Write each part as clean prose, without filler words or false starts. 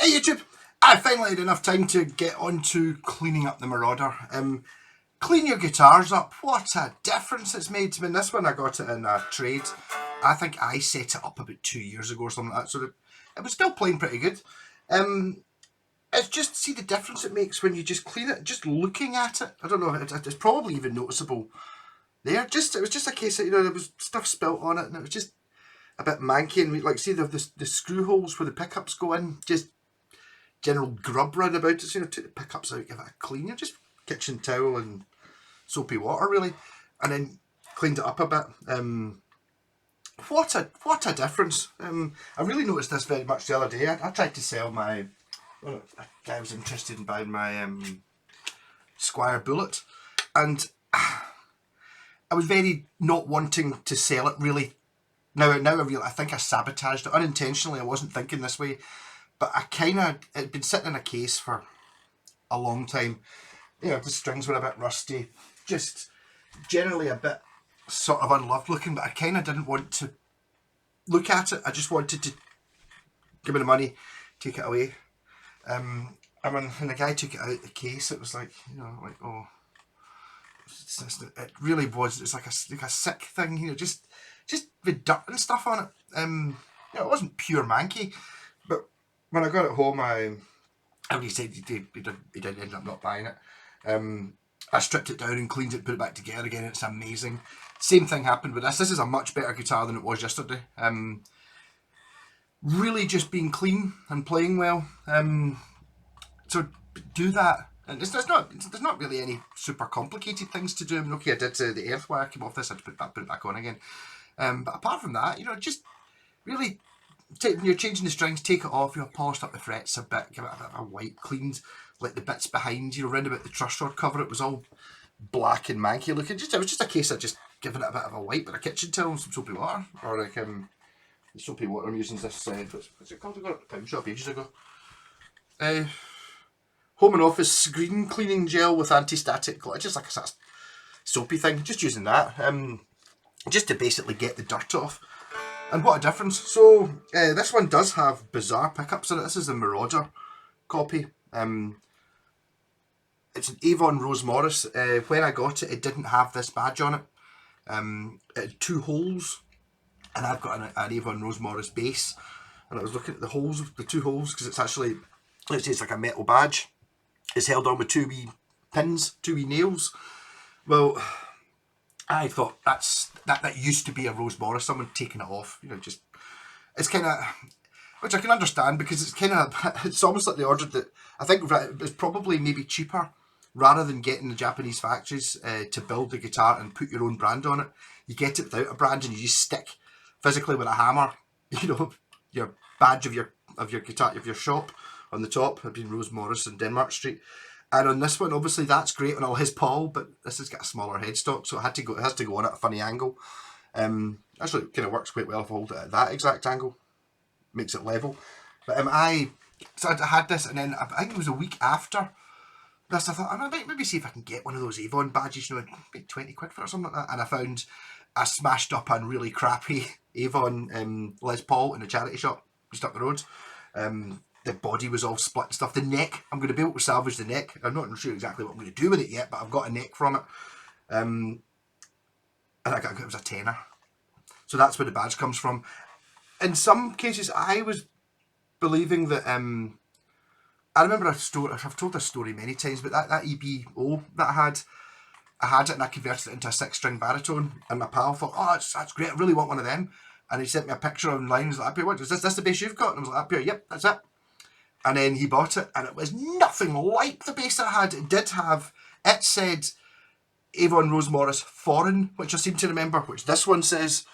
Hey YouTube! I finally had enough time to get on to cleaning up the Marauder. Clean your guitars up. What a difference it's made. I mean, this one I got it in a trade. I think I set it up about 2 years ago or something like that, so it was still playing pretty good. It's just, see the difference it makes when you just clean it, just looking at it. I don't know, it's probably even noticeable there. It was just a case of, there was stuff spilt on it and it was just a bit manky, and like, see the screw holes where the pickups go in, just general grub round about it. So, take the pickups out, give it a clean, just kitchen towel and soapy water really, and then cleaned it up a bit. What a difference. I really noticed this very much the other day. I tried to sell my, a guy was interested in buying my Squire Bullet, and I was very not wanting to sell it really. Now I think I sabotaged it unintentionally. I wasn't thinking this way, but it'd been sitting in a case for a long time. The strings were a bit rusty, just generally a bit sort of unloved looking, but I kind of didn't want to look at it. I just wanted to give me the money, take it away. And when the guy took it out of the case, it was like, oh, it really was. It's like a sick thing, just with dirt and stuff on it. It wasn't pure manky, but when I got it home, I already said he didn't end up not buying it. I stripped it down and cleaned it, put it back together again. It's amazing. Same thing happened with this. This is a much better guitar than it was yesterday. Really just being clean and playing well. So do that. And there's not really any super complicated things to do. I mean, okay, I did the earth wire came off this. I had to put it back on again. But apart from that, just really you're changing the strings, take it off, polished up the frets a bit, give it a bit of a wipe, cleaned like the bits behind, round about the truss rod cover, it was all black and manky looking. It was just a case of just giving it a bit of a wipe with a kitchen towel and some soapy water, or like the soapy water I'm using is this. What's it called? I got it at the pound shop ages ago. Home and Office screen cleaning gel with anti-static, just like a sort of soapy thing. Just using that, just to basically get the dirt off. And what a difference. So this one does have bizarre pickups in it. This is the Marauder copy. It's an Avon Rose Morris. When I got it, it didn't have this badge on it. It had 2 holes, and I've got an Avon Rose Morris base. And I was looking at the holes, the 2 holes, because it's actually, let's say it's like a metal badge. It's held on with 2 wee pins, 2 wee nails. Well, I thought that used to be a Rose Morris. Someone taking it off, it's kind of, which I can understand, because it's almost like they ordered that. I think it was probably maybe cheaper, rather than getting the Japanese factories to build the guitar and put your own brand on it. You get it without a brand and you just stick physically with a hammer, your badge of your guitar, of your shop on the top. I've been Rose Morris in Denmark Street. And on this one, obviously that's great on all his Paul, but this has got a smaller headstock, so it has to go on at a funny angle. Actually, it kind of works quite well if I hold it at that exact angle. Makes it level. But I had this, and then I think it was a week after this, I thought, I might maybe see if I can get one of those Avon badges, maybe 20 quid for it or something like that. And I found a smashed up and really crappy Avon Les Paul in a charity shop just up the road. The body was all split and stuff. The neck, I'm going to be able to salvage the neck. I'm not sure exactly what I'm going to do with it yet, but I've got a neck from it. And it was a tenner. So that's where the badge comes from. In some cases, I was believing that, I remember I've told this story many times, but that EBO that I had it and I converted it into a 6-string baritone, and my pal thought, oh, that's great, I really want one of them. And he sent me a picture online. He was like, what is this the bass you've got? And I was like, up here, yep, that's it. And then he bought it, and it was nothing like the bass I had. It said Avon Rose Morris Foreign, which I seem to remember, which this one says.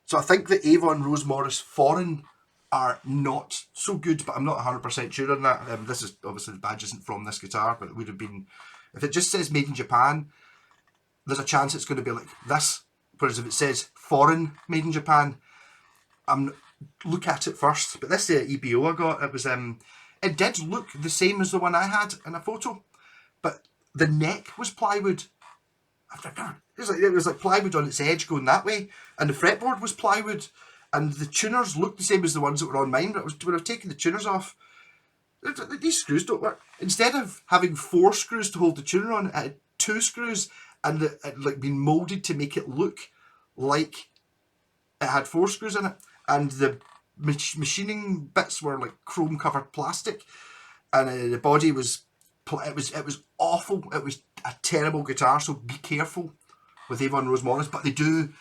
So I think the Avon Rose Morris Foreign are not so good, but I'm not 100% sure on that. This is, obviously the badge isn't from this guitar, but it would have been, if it just says made in Japan, there's a chance it's going to be like this. Whereas if it says foreign made in Japan, look at it first. But this EBO I got, it did look the same as the one I had in a photo, but the neck was plywood. It was like plywood on its edge going that way, and the fretboard was plywood, and the tuners looked the same as the ones that were on mine, but when I've taken the tuners off, these screws don't work. Instead of having 4 screws to hold the tuner on, it had 2 screws, and it had like been moulded to make it look like it had 4 screws in it, and the machining bits were like chrome covered plastic, and the body was it was awful. It was a terrible guitar. So be careful with Avon Rose Morris, but they do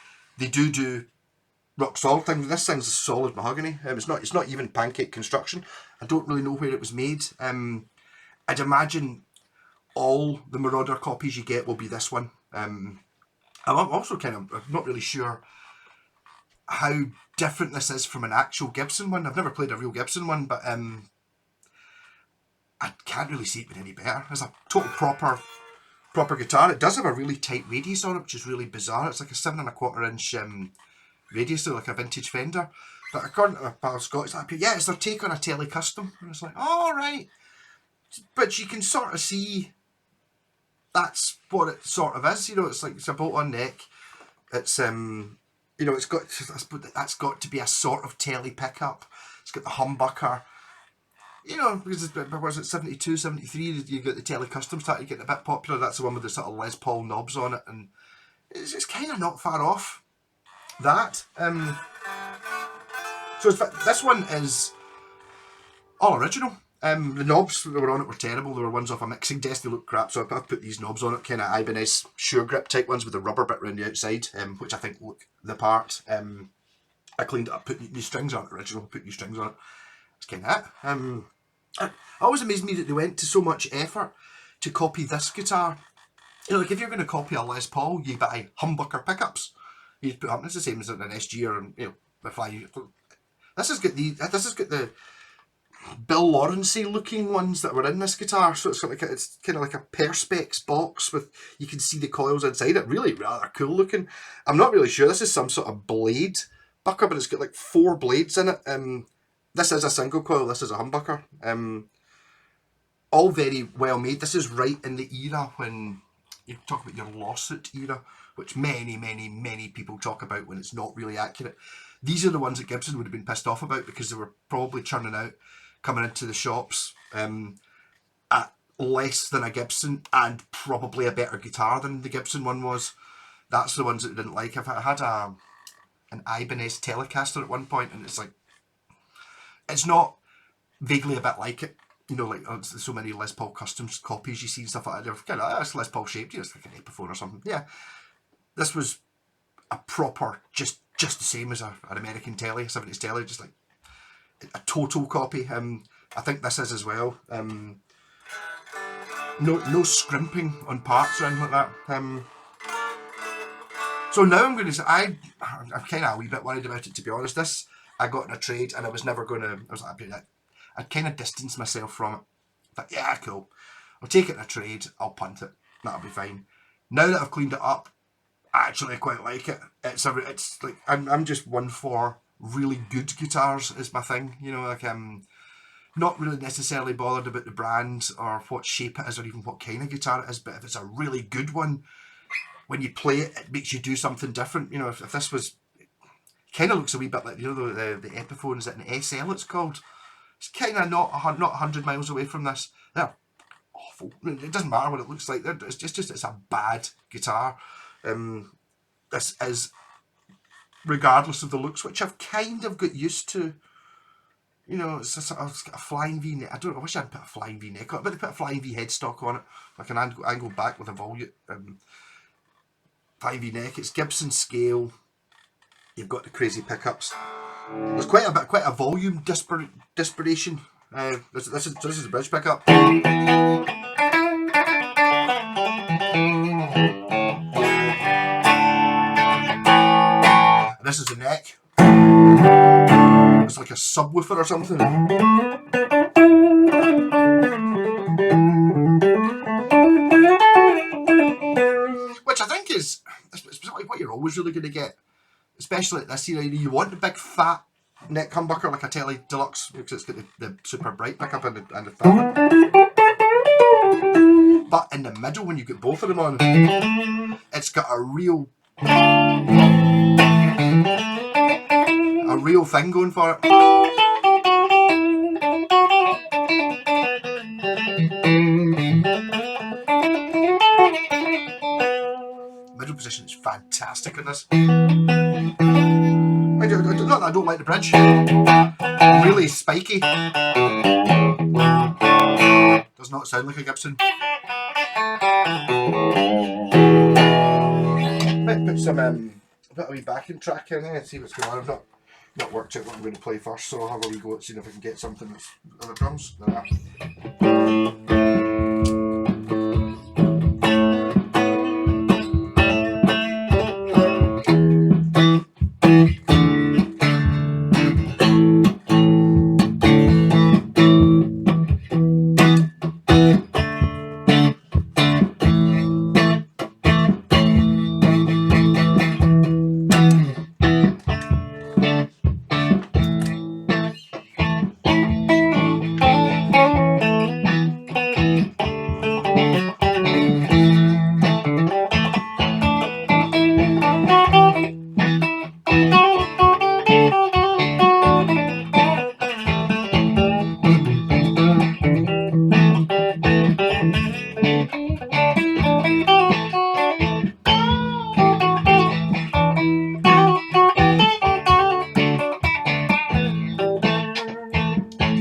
rock solid things. This thing's solid mahogany. It's not even pancake construction. I don't really know where it was made. I'd imagine all the Marauder copies you get will be this one. I'm also I'm not really sure how different this is from an actual Gibson one. I've never played a real Gibson one, but I can't really see it being any better. It's a total proper guitar. It does have a really tight radius on it, which is really bizarre. It's like a 7 1/4 inch radius, so like a vintage Fender. But according to my pal Scott, it's like, yeah, it's their take on a Tele Custom. And it's like, oh, right. But you can sort of see that's what it sort of is. You know, it's like it's a bolt-on neck. It's you know, it's got that's got to be a sort of Tele pickup. It's got the humbucker. You know, because was it 72, 73, you got the Tele Custom started getting a bit popular. That's the one with the sort of Les Paul knobs on it, and it's kind of not far off that. So this one is all original. The knobs that were on it were terrible. They were ones off a mixing desk. They look crap. So I've put these knobs on it, kind of Ibanez Sure Grip type ones with the rubber bit around the outside, which I think look the part. I cleaned it up, put new strings on it. Original, put new strings on it. It's kind of it. It always amazed me that they went to so much effort to copy this guitar. You know, like if you're going to copy a Les Paul, you buy humbucker pickups. You put up. It's the same as an SG or the Fly. This has got the Bill Lawrencey looking ones that were in this guitar. So it's kind of like a Perspex box with, you can see the coils inside it. Really rather cool looking. I'm not really sure. This is some sort of blade bucker, but it's got like 4 blades in it. This is a single coil, this is a humbucker. All very well made. This is right in the era when you talk about your lawsuit era, which many people talk about when it's not really accurate. These are the ones that Gibson would have been pissed off about, because they were probably churning out, coming into the shops at less than a Gibson, and probably a better guitar than the Gibson one was. That's the ones that they didn't like. I had an Ibanez Telecaster at one point, and it's like, it's not vaguely a bit like it, you know, like so many Les Paul Customs copies you see and stuff like that. They're kind of, it's Les Paul shaped, you know, it's like an Epiphone or something. Yeah, this was a proper, just the same as an American Tele, 70s Tele, just like a total copy. I think this is as well. No scrimping on parts or anything like that. So now I'm going to say, I'm kind of a wee bit worried about it, to be honest. This I got in a trade, and I was never going to, I was like, I'd kind of distanced myself from it. But yeah, cool. I'll take it in a trade, I'll punt it, that'll be fine. Now that I've cleaned it up, actually I quite like it. It's like, I'm just one for really good guitars is my thing. You know, like I'm not really necessarily bothered about the brand or what shape it is or even what kind of guitar it is, but if it's a really good one, when you play it, it makes you do something different. You know, if this was, kind of looks a wee bit like, you know, the Epiphone, is it an SL it's called? It's kind of not 100 miles away from this. They're awful. It doesn't matter what it looks like. It's a bad guitar. This is, regardless of the looks, which I've kind of got used to. You know, it's got a flying V neck. I wish I hadn't put a flying V neck on it, but they put a flying V headstock on it, like an angle back with a volute. Flying V neck. It's Gibson scale. You've got the crazy pickups. There's quite a volume disparation. This is the bridge pickup. And this is the neck. It's like a subwoofer or something. Which I think is what you're always really going to get. Especially at this era, you want the big fat neck humbucker like a Tele Deluxe, because it's got the super bright pickup and the fat one. But in the middle, when you get both of them on, it's got a real thing going for it. fantastic on this. Not that I don't like the bridge. Really spiky. Does not sound like a Gibson. Might put some a bit of a wee backing track in there and see what's going on. I've not worked out what I'm going to play first, so I'll have a wee go at seeing if I can get something that's on the drums.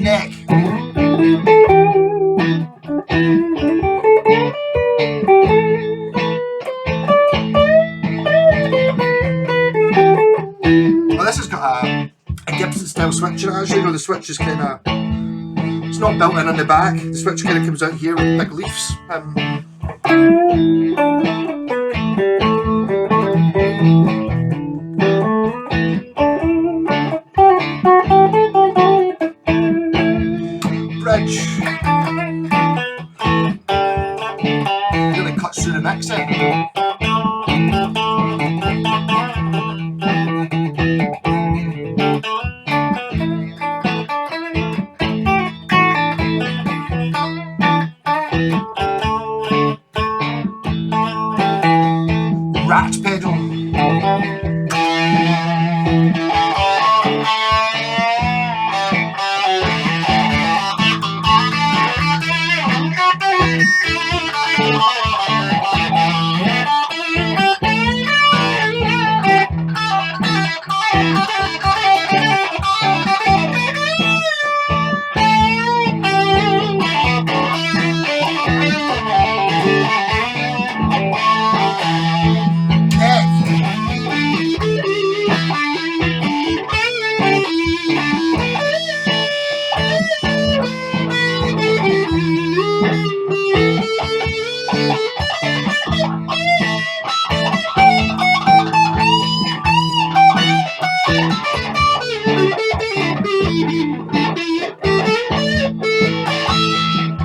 Neck. Well, this has got a Gibson style switch in it, as you know. The switch is kind of, it's not built in on the back. The switch kind of comes out here with big leaves. Bridge really cuts through the mixing. Rat pedal.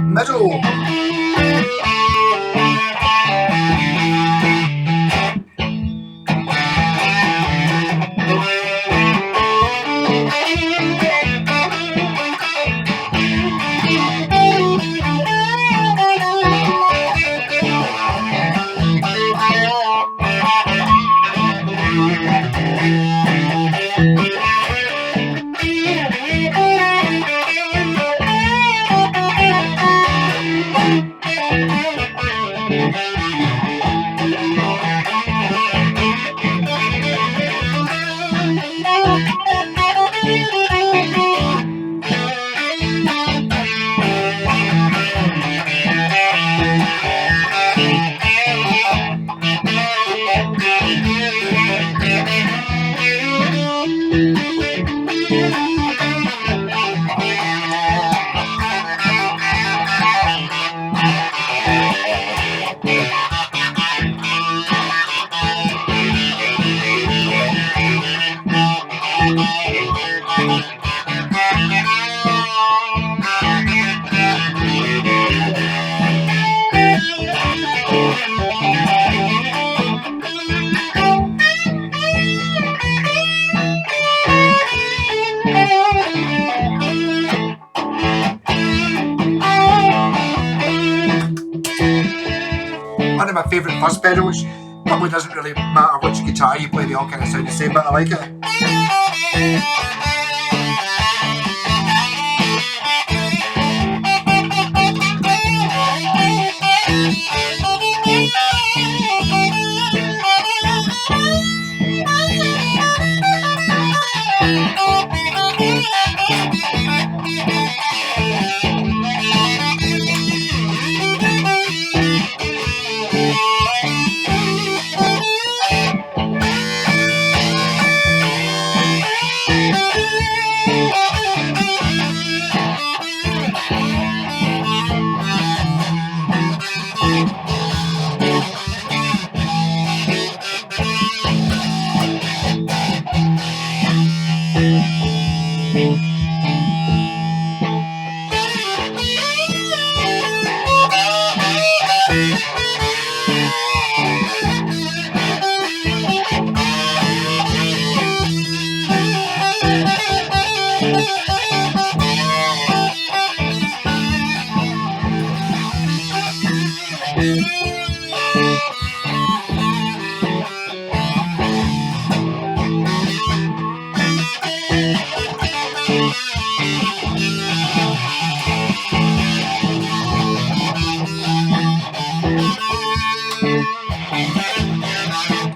Middle. One of my favourite fuzz pedals. Probably doesn't really matter which guitar you play, they all kind of sound the same, but I like it.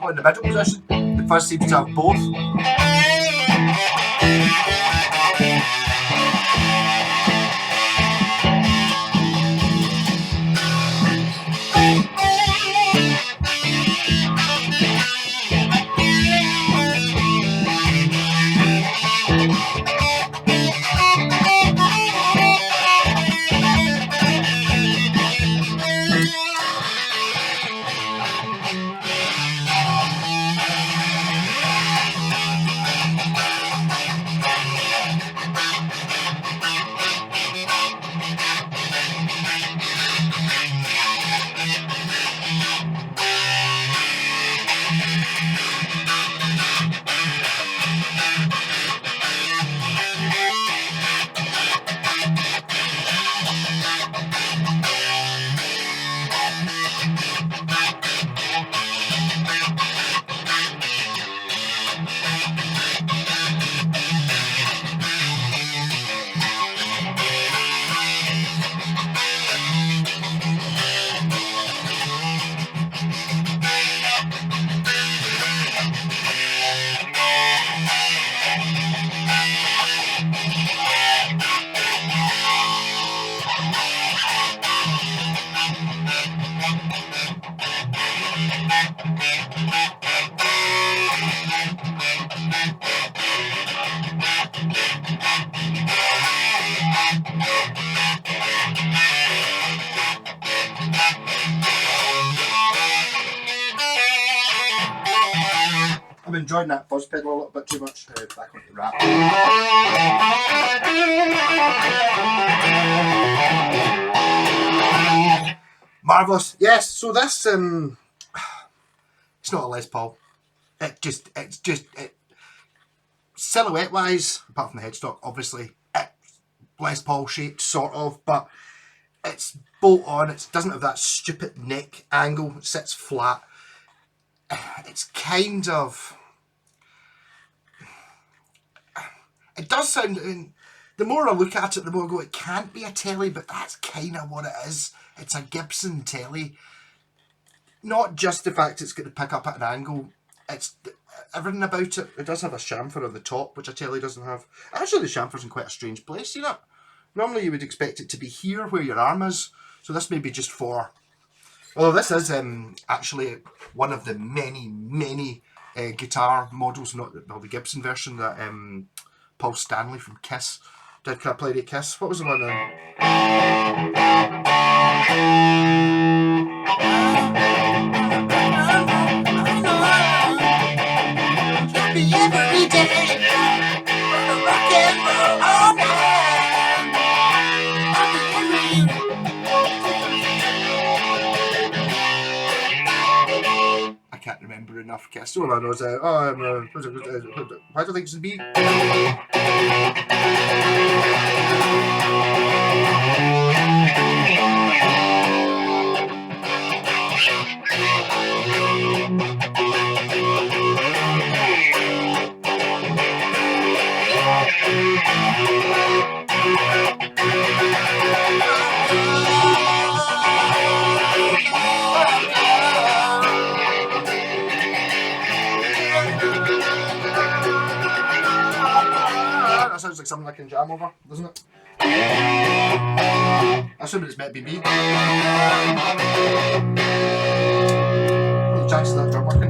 In the middle position, the fuzz seems to have both. I'm enjoying that fuzz pedal a little bit too much. Back on the rap. Marvellous. Yes, so this it's not a Les Paul. It's just silhouette wise, apart from the headstock, obviously, it's Les Paul shaped sort of, but it's bolt on. It doesn't have that stupid neck angle. It sits flat. It's kind of, it does sound, the more I look at it, the more I go, it can't be a telly, but that's kind of what it is. It's a Gibson telly. Not just the fact it's got to pick up at an angle, it's everything about it. It does have a chamfer on the top, which a telly doesn't have. Actually, the chamfer's in quite a strange place, see that? Normally you would expect it to be here where your arm is, so this may be just for, although this is actually one of the many guitar models, not the Gibson version that Paul Stanley from Kiss did. Can I play the Kiss? What was the one then? Every day, rock and roll all night. I can't remember enough Kiss. All I know is why do you think it's be? That sounds like something I can jam over, doesn't it? I assume it's meant to be me. What are the chances of that drum working?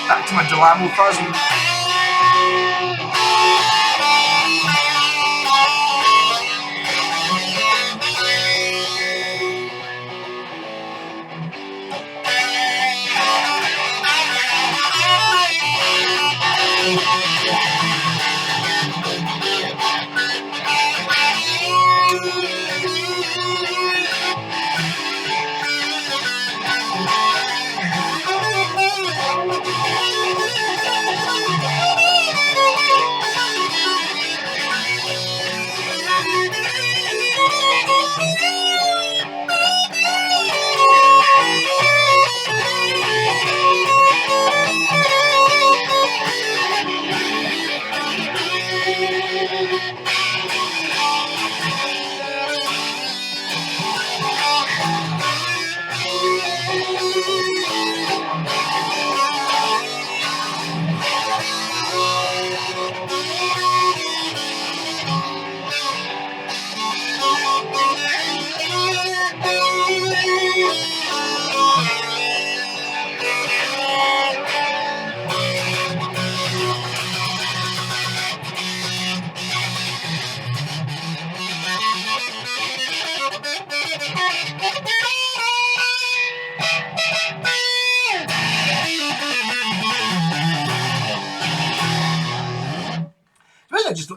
Back to my Delamo fuzz.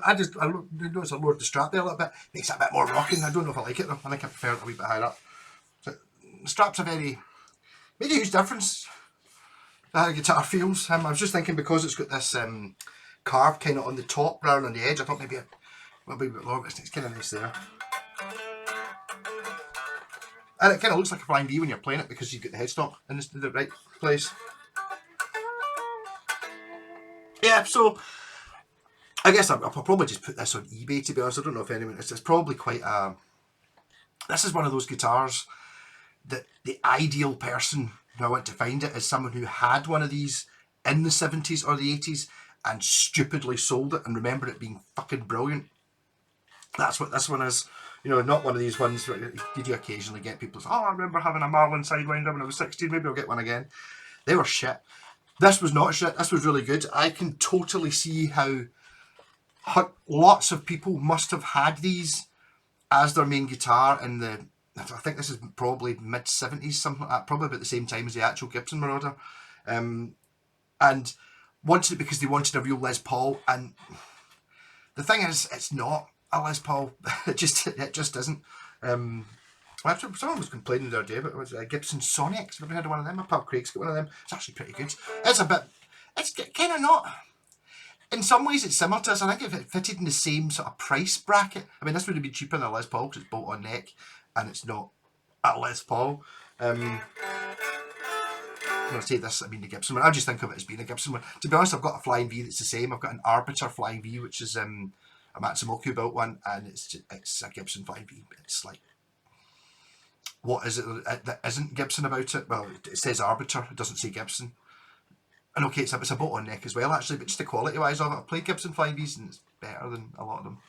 I notice I lowered the strap there a little bit. Makes it a bit more rocking. I don't know if I like it though. I think I prefer it a wee bit higher up. So the straps are make a huge difference. How the guitar feels. I was just thinking because it's got this carve kind of on the top rather than the edge. I thought maybe a bit lower, but it's kind of nice there. And it kind of looks like a Flying V when you're playing it because you've got the headstock in the right place. Yeah, so I guess I'll probably just put this on eBay, to be honest. I don't know if anyone... It's probably quite a... This is one of those guitars that the ideal person who I want to find it is someone who had one of these in the 70s or the 80s and stupidly sold it and remembered it being fucking brilliant. That's what this one is. You know, not one of these ones where you do occasionally get people say, oh, I remember having a Marlin Sidewinder when I was 16, maybe I'll get one again. They were shit. This was not shit. This was really good. I can totally see how Lots of people must have had these as their main guitar in the, I think this is probably mid-70s, something like that, probably about the same time as the actual Gibson Marauder. And wanted it because they wanted a real Les Paul, and the thing is, it's not a Les Paul. it just isn't. Actually, someone was complaining the other day about it was a Gibson Sonics. Have you ever heard of one of them? My pal Craig's got one of them. It's actually pretty good. It's kind of not. In some ways, it's similar to this. I think if it fitted in the same sort of price bracket, I mean, this would have been cheaper than a Les Paul because it's bolt on neck, and it's not a Les Paul. When I say this, I mean the Gibson one. I just think of it as being a Gibson one. To be honest, I've got a Flying V that's the same. I've got an Arbiter Flying V, which is a Matsumoto built one, and it's a Gibson Flying V. It's like, what is it that isn't Gibson about it? Well, it says Arbiter. It doesn't say Gibson. And okay, it's a bolt on neck as well, actually, but just the quality wise of it, I've played Gibson Flying Vs and it's better than a lot of them.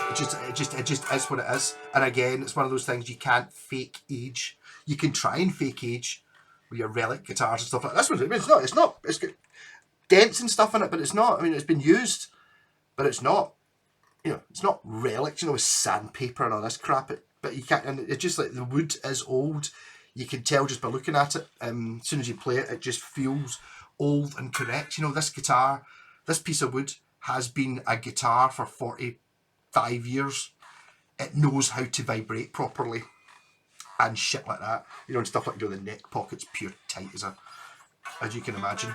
It just is what it is. And again, it's one of those things you can't fake age. You can try and fake age with your relic guitars and stuff like that. That's what it is. It's not. It's got dents and stuff in it, but it's not. I mean, it's been used, but it's not. You know, it's not relics. You know, with sandpaper and all this crap. But you can't. And it's just like the wood is old. You can tell just by looking at it. As soon as you play it, it just feels old and correct. You know, this guitar, this piece of wood has been a guitar for 45 years. It knows how to vibrate properly and shit like that. You know, and stuff like, you know, the neck pocket's pure tight as you can imagine.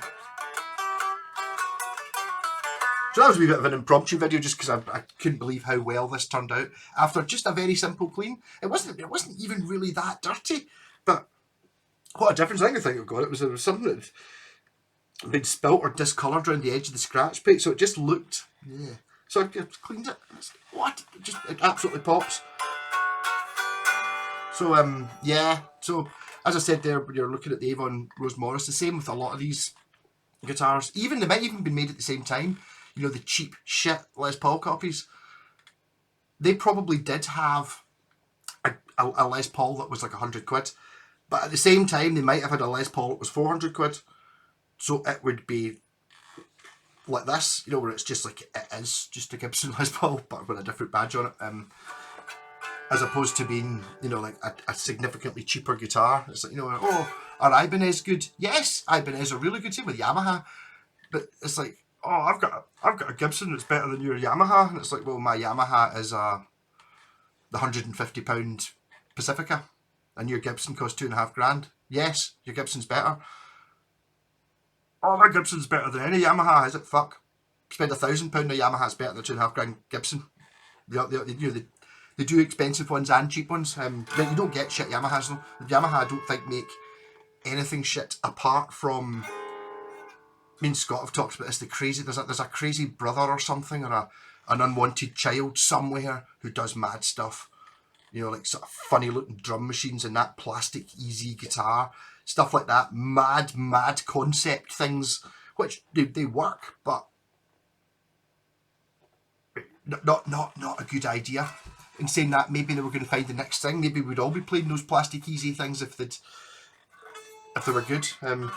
So that was a wee bit of an impromptu video just because I couldn't believe how well this turned out. After just a very simple clean. It wasn't even really that dirty. But what a difference. I think it got. It was something that had been spilt or discoloured around the edge of the scratch plate. So it just looked, yeah. So I just cleaned it. What? It absolutely pops. So, yeah. So, as I said there, when you're looking at the Avon Rose Morris, the same with a lot of these guitars. They might even be made at the same time. You know, the cheap shit Les Paul copies. They probably did have a Les Paul that was like 100 quid. But at the same time, they might have had a Les Paul that was 400 quid. So it would be like this, you know, where it's just like, it is just a Gibson Les Paul, but with a different badge on it. As opposed to being, you know, like a significantly cheaper guitar. It's like, you know, oh, are Ibanez good? Yes, Ibanez are really good, same with Yamaha. But it's like, oh, I've got a Gibson that's better than your Yamaha. And it's like, well, my Yamaha is the £150 Pacifica. And your Gibson costs $2,500. Yes, your Gibson's better. Oh, my Gibson's better than any Yamaha, is it? Fuck. Spend £1,000 on a Yamaha's better than £2,500 Gibson. They do expensive ones and cheap ones. You don't get shit Yamahas though. Yamaha I don't think make anything shit apart from. Me and Scott have talked about this. There's a crazy brother or something, or an unwanted child somewhere who does mad stuff. You know, like sort of funny looking drum machines and that plastic easy guitar, stuff like that. Mad concept things, which they work, but not a good idea. In saying that, maybe they were going to find the next thing. Maybe we'd all be playing those plastic easy things if they were good. I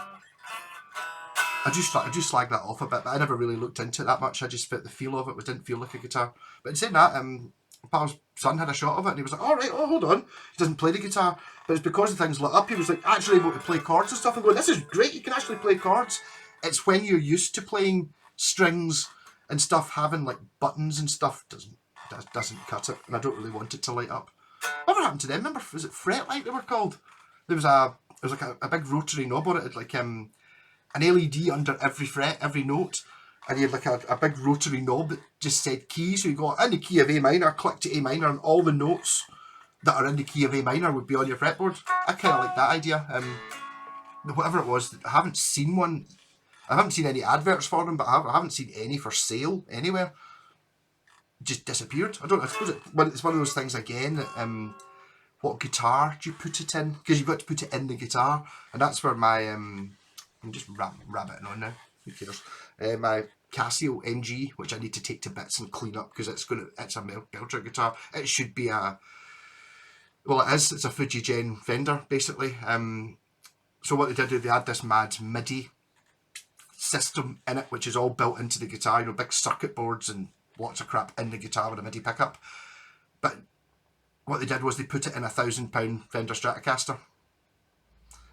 just slag that off a bit, but I never really looked into it that much. I just felt the feel of it. It didn't feel like a guitar. But in saying that, Pal's son had a shot of it and he was like, all right, oh, hold on. He doesn't play the guitar, but it's because the thing's lit up. He was like actually able to play chords and stuff. I'm going, this is great. You can actually play chords. It's when you're used to playing strings and stuff, having like buttons and stuff doesn't cut it. And I don't really want it to light up. Whatever happened to them? Remember, was it Fretlight they were called? There was like a big rotary knob on it. It had like an LED under every fret, every note. And you had like a big rotary knob that just said key. So you go in the key of A minor, click to A minor, and all the notes that are in the key of A minor would be on your fretboard. I kind of like that idea. Whatever it was, I haven't seen one. I haven't seen any adverts for them, but I haven't seen any for sale anywhere. Just disappeared. I suppose it's one of those things again that, what guitar do you put it in? Because you've got to put it in the guitar. And that's where my, I'm just rabbiting on now. Who cares? My Casio MG, which I need to take to bits and clean up because it's a Belcher guitar. It should be well, it is. It's a Fuji Gen Fender basically. So what they did, they had this mad MIDI system in it, which is all built into the guitar, you know, big circuit boards and lots of crap in the guitar with a MIDI pickup. But what they did was they put it in a £1,000 Fender Stratocaster.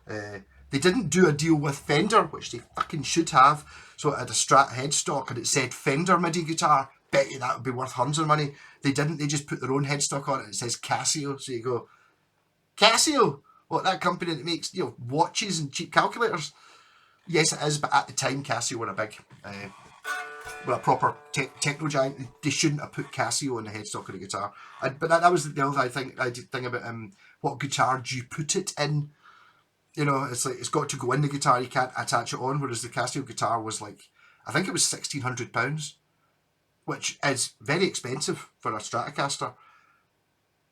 They didn't do a deal with Fender, which they fucking should have. So it had a Strat headstock and it said Fender MIDI guitar. Bet you that would be worth hundreds of money. They didn't. They just put their own headstock on it. It says Casio. So you go, Casio? What, that company that makes, you know, watches and cheap calculators? Yes, it is. But at the time, Casio were a big, well, a proper techno giant. They shouldn't have put Casio on the headstock of the guitar. But that was the other thing about what guitar do you put it in? You know, it's like it's got to go in the guitar. You can't attach it on. Whereas the Casio guitar was like, I think it was £1,600, which is very expensive for a Stratocaster.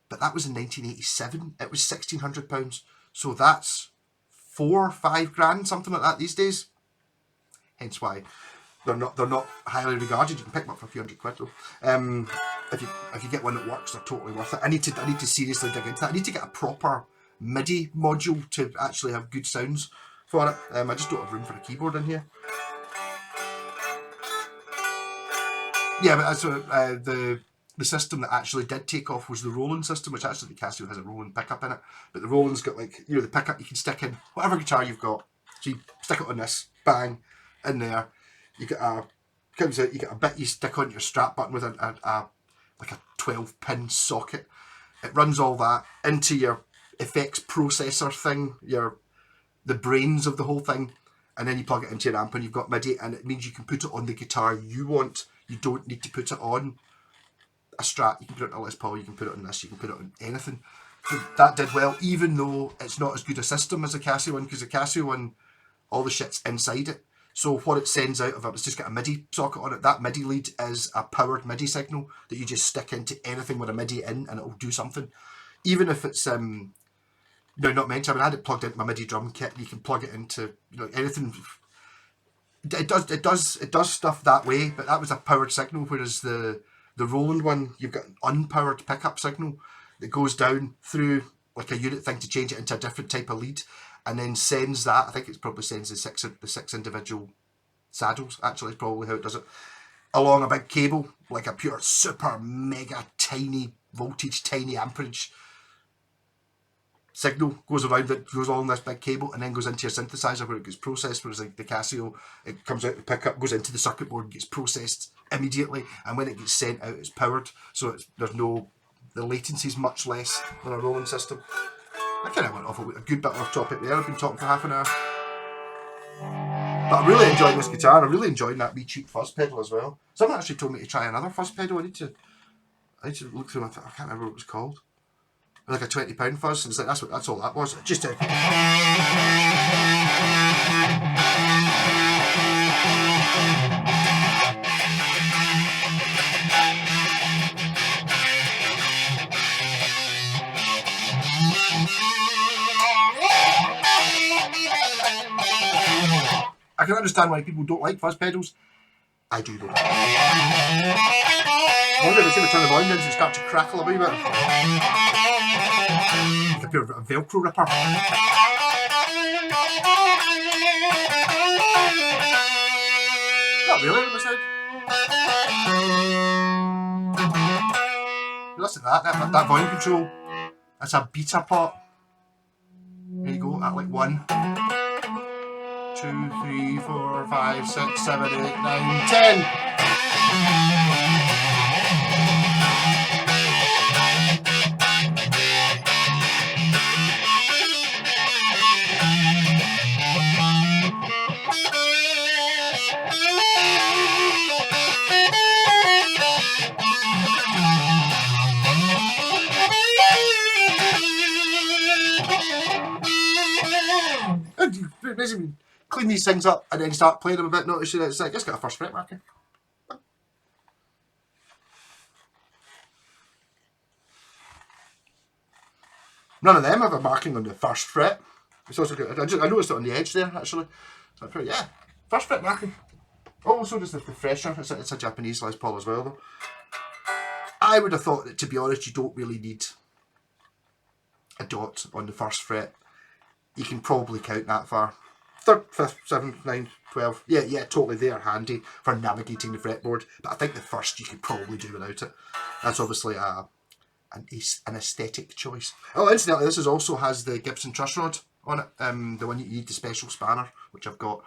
But that was in 1987. It was £1,600. So that's 4 or 5 grand, something like that these days. Hence why they're not highly regarded. You can pick them up for a few £100 though. If you get one that works, they're totally worth it. I need to seriously dig into that. I need to get a proper MIDI module to actually have good sounds for it. I just don't have room for a keyboard in here. Yeah, but that's the system that actually did take off was the Roland system, which actually the Casio has a Roland pickup in it. But the Roland's got, like, you know, the pickup you can stick in whatever guitar you've got. So you stick it on this, bang, in there. You get a bit you stick on your Strat button with like a 12-pin socket. It runs all that into your effects processor thing, the brains of the whole thing, and then you plug it into your amp and you've got MIDI, and it means you can put it on the guitar you want. You don't need to put it on a Strat. You can put it on a Les Paul, you can put it on this, you can put it on anything. So that did well, even though it's not as good a system as the Casio one, because the Casio one, all the shit's inside it. So what it sends out of it, it's just got a MIDI socket on it. That MIDI lead is a powered MIDI signal that you just stick into anything with a MIDI in and it'll do something. Even if it's no, not meant to. I mean, I had it plugged into my MIDI drum kit. You can plug it into, you know, anything. It does stuff that way, but that was a powered signal, whereas the Roland one, you've got an unpowered pickup signal that goes down through like a unit thing to change it into a different type of lead, and then sends that. I think it probably sends the six individual saddles. Actually, is probably how it does it, along a big cable, like a pure super mega tiny voltage, tiny amperage signal goes around it, goes along this big cable, and then goes into your synthesizer where it gets processed. Whereas like the Casio, it comes out the pickup, goes into the circuit board, and gets processed immediately, and when it gets sent out, it's powered. So the latency is much less than a Roland system. I kind of went off a good bit off topic there. I've been talking for half an hour, but I'm really enjoying this guitar. I'm really enjoying that wee cheap fuzz pedal as well. Someone actually told me to try another fuzz pedal. I need to look through. I can't remember what it was called. Like a £20 fuzz, and it's like that's all that was. Just a I can understand why people don't like fuzz pedals. I do though. I wonder if it's going to turn the volume down and start to crackle a wee bit. Like a pure Velcro ripper. Not really, on the side. Listen to that volume control. That's a beta pot. There you go, at like 1, 2, 3, 4, 5, 6, 7, 8, 9, 10. Basically clean these things up and then start playing them a bit, noticing it's like, it's got a first fret marker. None of them have a marking on the first fret. It's also good. I noticed it on the edge there, actually. So yeah, first fret marking. Oh, so does the fresher. It's a Japanese Les Paul as well, though. I would have thought that, to be honest, you don't really need a dot on the first fret. You can probably count that far. 3rd, 5th, 7th, 9th, 12th. Yeah, totally. They are handy for navigating the fretboard. But I think the first you could probably do without it. That's obviously an aesthetic choice. Oh, incidentally, this also has the Gibson truss rod on it. The one you need, the special spanner, which I've got.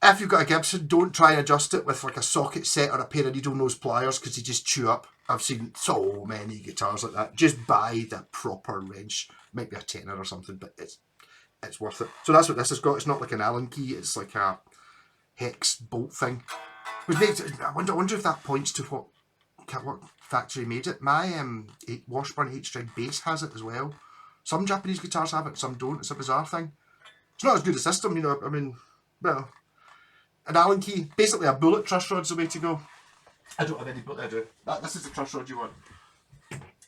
If you've got a Gibson, don't try and adjust it with like a socket set or a pair of needle nose pliers because they just chew up. I've seen so many guitars like that. Just buy the proper wrench. Might be a tenner or something, but it's worth it. So that's what this has got. It's not like an Allen key. It's like a hex bolt thing. Which makes it, I wonder if that points to what factory made it. My Washburn 8-string bass has it as well. Some Japanese guitars have it, some don't. It's a bizarre thing. It's not as good a system, you know. I mean, well, an Allen key, basically a bullet truss rod's the way to go. I don't have any bullet. I do. This is the truss rod you want.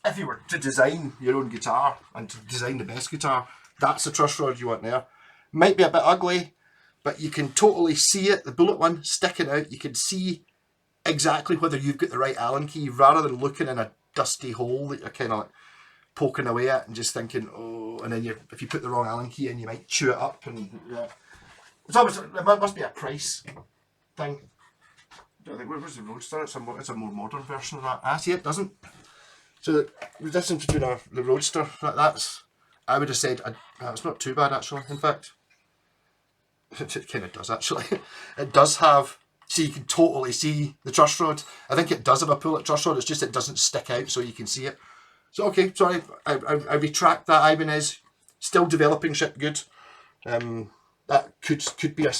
If you were to design your own guitar and to design the best guitar, that's the truss rod you want there. Might be a bit ugly, but you can totally see it. The bullet one sticking out, you can see exactly whether you've got the right Allen key rather than looking in a dusty hole that you're kind of like poking away at and just thinking, oh, and then if you put the wrong Allen key in, you might chew it up. And yeah, it must be a price thing. I think where's the Roadster? It's a more modern version of that. Ah, see, it doesn't. So the difference between the Roadster, that's, I would have said, it's not too bad actually. In fact, it kind of does actually. It does have. So you can totally see the truss rod. I think it does have a pull-up truss rod. It's just it doesn't stick out, so you can see it. So okay, sorry, I retract that. Ibanez still developing shit good. That could be a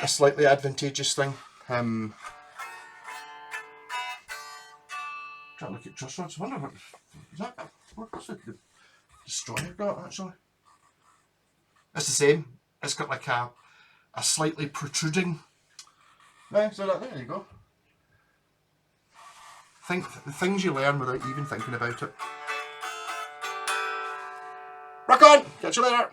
slightly advantageous thing. Trying to look at truss rods. I wonder what's the Destroyer got actually. It's the same. It's got like a slightly protruding. Yeah, so there you go. The things you learn without even thinking about it. Rock on! Catch you later!